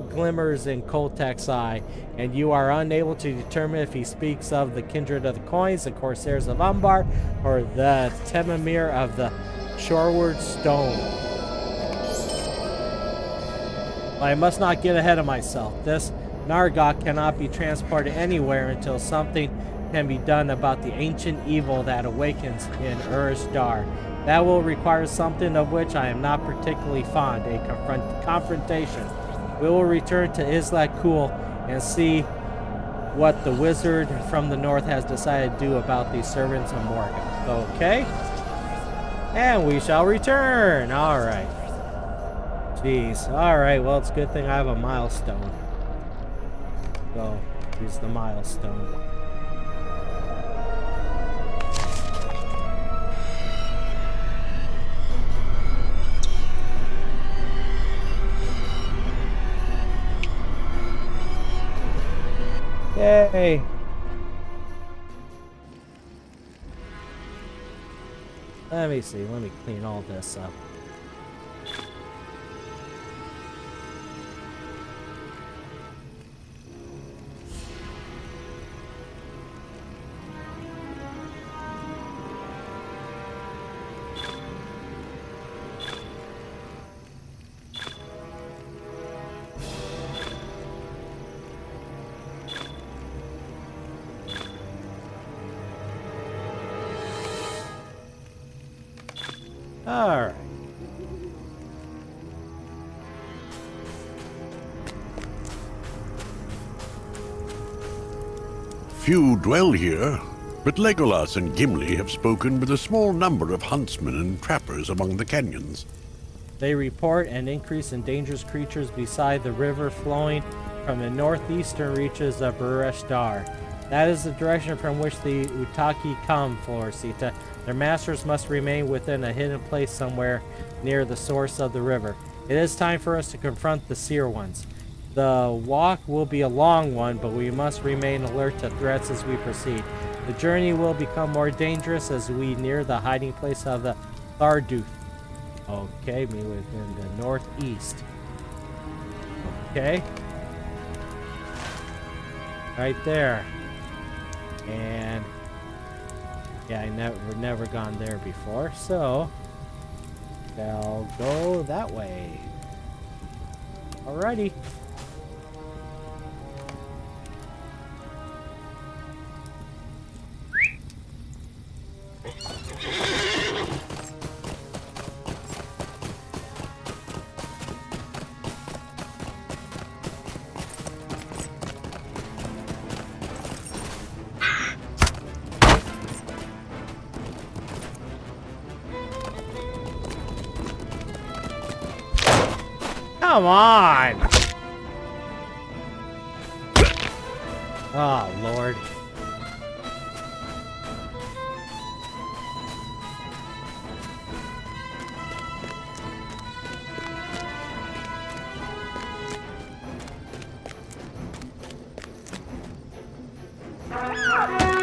Speaker 1: glimmers in Kholtekh's eye, and you are unable to determine if he speaks of the kindred of the coins, the corsairs of Umbar, or the Temamir of the shoreward stone. I must not get ahead of myself. This Nargok cannot be transported anywhere until something can be done about the ancient evil that awakens in Urshdar. That will require something of which I am not particularly fond, a confrontation. We will return to Isla Kul and see what the wizard from the north has decided to do about these servants of Morgoth. Okay? And we shall return. Alright. Jeez. Alright, well, it's a good thing I have a milestone. So, here's the milestone. Yay! Let me see. Let me clean all this up. All right.
Speaker 7: Few dwell here, but Legolas and Gimli have spoken with a small number of huntsmen and trappers among the canyons.
Speaker 1: They report an increase in dangerous creatures beside the river flowing from the northeastern reaches of Urshdar. That is the direction from which the Utaki come, Florisita. Their masters must remain within a hidden place somewhere near the source of the river. It is time for us to confront the Seer Ones. The walk will be a long one, but we must remain alert to threats as we proceed. The journey will become more dangerous as we near the hiding place of the Tharduth. Okay, me within the northeast. Okay. Right there. And yeah, we've never gone there before, so I'll go that way. Alrighty. Come on! Oh, Lord.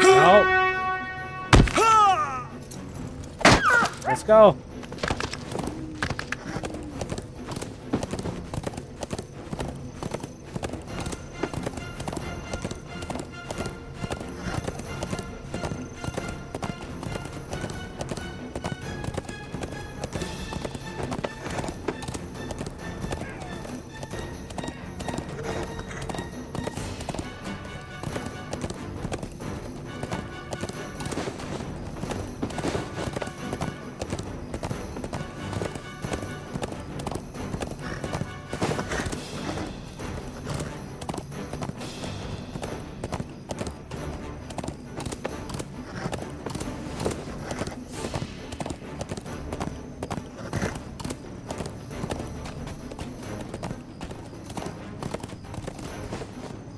Speaker 1: No. Let's go.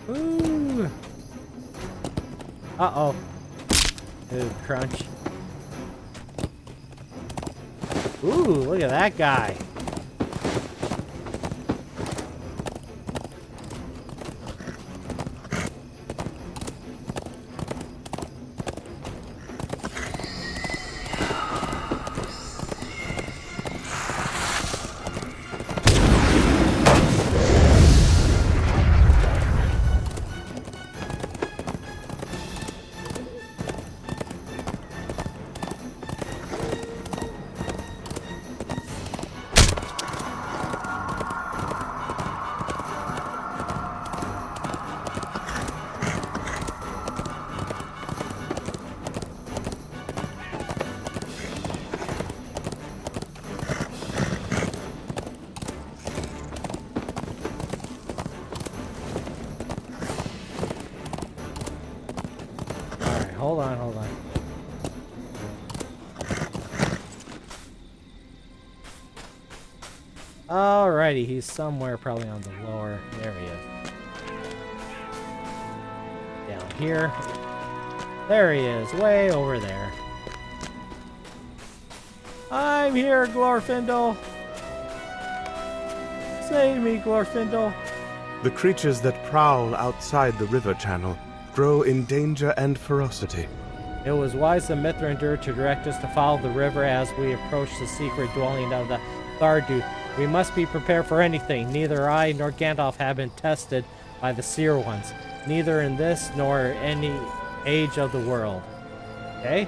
Speaker 1: Ooh. Uh-oh. Ooh, crunch. Ooh, look at that guy. hold on, hold on. Alrighty, he's somewhere probably on the lower. There he is. Down here. There he is, way over there. I'm here, Glorfindel. Save me, Glorfindel.
Speaker 3: The creatures that prowl outside the river channel grow in danger and ferocity.
Speaker 1: It was wise of Mithrandir to direct us to follow the river as we approach the secret dwelling of the Thardu. We must be prepared for anything. Neither I nor Gandalf have been tested by the Seer Ones, neither in this nor any age of the world. Okay?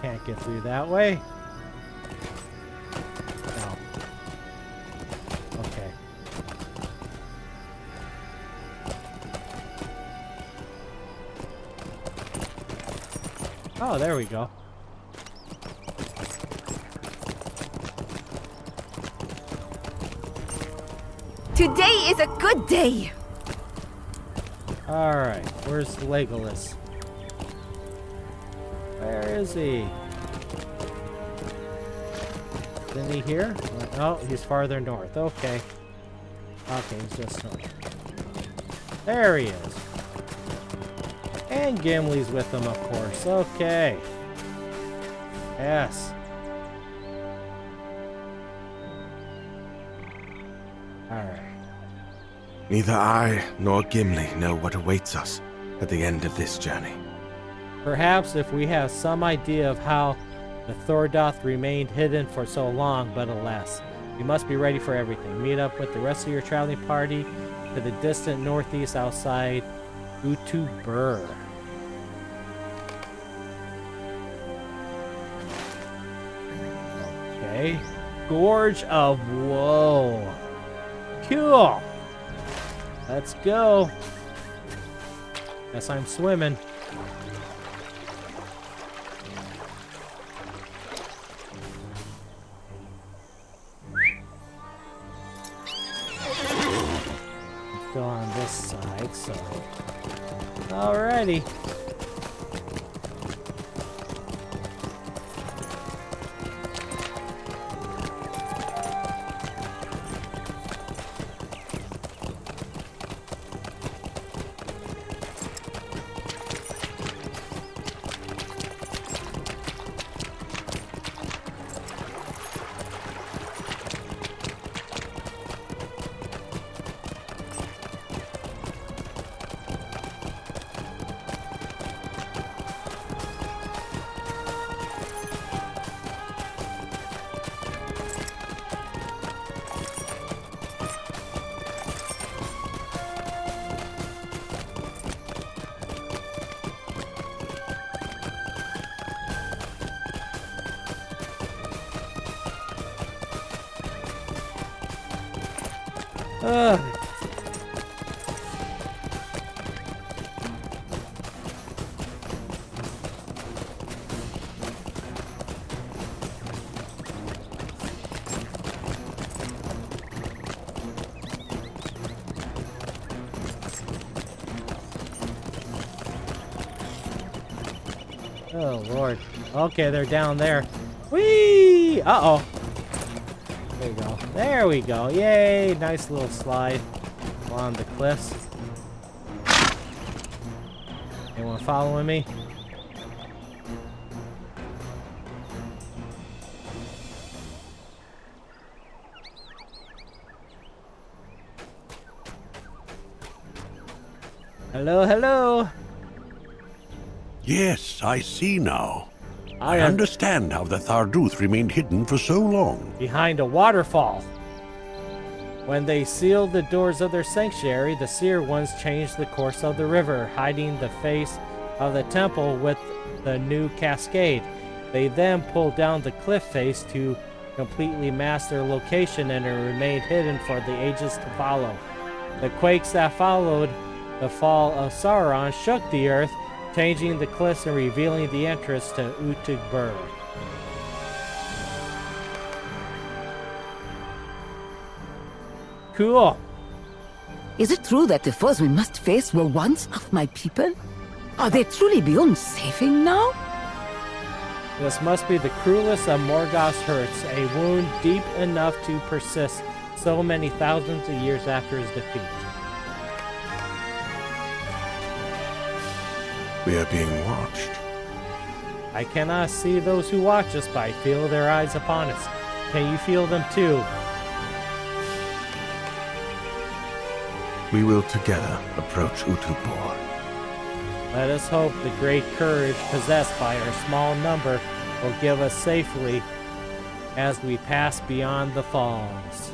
Speaker 1: Can't get through that way. No. Okay. Oh, there we go.
Speaker 6: Today is a good day.
Speaker 1: Alright, where's Legolas? Where is he? Isn't he here? Oh, he's farther north. Okay. Okay, he's just north. There he is. And Gimli's with him, of course. Okay. Yes. Alright.
Speaker 3: Neither I nor Gimli know what awaits us at the end of this journey.
Speaker 1: Perhaps if we have some idea of how the Thordoth remained hidden for so long, but alas, you must be ready for everything. Meet up with the rest of your traveling party to the distant northeast outside Utubur. Okay. Gorge of Woe. Cool. Let's go. Guess I'm swimming. Still on this side, so. Alrighty. Ugh. Oh, Lord. Okay, they're down there. Whee! Uh-oh. There we go. There we go. Yay! Nice little slide along the cliffs. Anyone following me? Hello, hello.
Speaker 7: Yes, I see now.
Speaker 1: I
Speaker 7: I
Speaker 1: am
Speaker 7: understand how the Tharduth remained hidden for so long.
Speaker 1: behind a waterfall. When they sealed the doors of their sanctuary, the seer ones changed the course of the river, hiding the face of the temple with the new cascade. They then pulled down the cliff face to completely mask their location, and it remained hidden for the ages to follow. The quakes that followed the fall of Sauron shook the earth, changing the cliffs and revealing the entrance to Uhtred. Cool.
Speaker 9: Is it true that the foes we must face were once of my people? Are they truly beyond saving now?
Speaker 1: This must be the cruelest of Morgoth's hurts, a wound deep enough to persist so many thousands of years after his defeat.
Speaker 3: We are being watched.
Speaker 1: I cannot see those who watch us, but I feel their eyes upon us. Can you feel them too?
Speaker 3: We will together approach Utupor.
Speaker 1: Let us hope the great courage possessed by our small number will give us safely as we pass beyond the falls.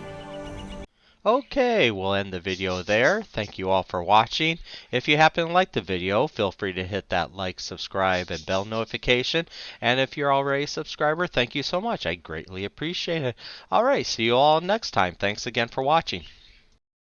Speaker 10: Okay, we'll end the video there. Thank you all for watching. If you happen to like the video, feel free to hit that like, subscribe, and bell notification. And if you're already a subscriber, thank you so much. I greatly appreciate it. Alright, see you all next time. Thanks again for watching.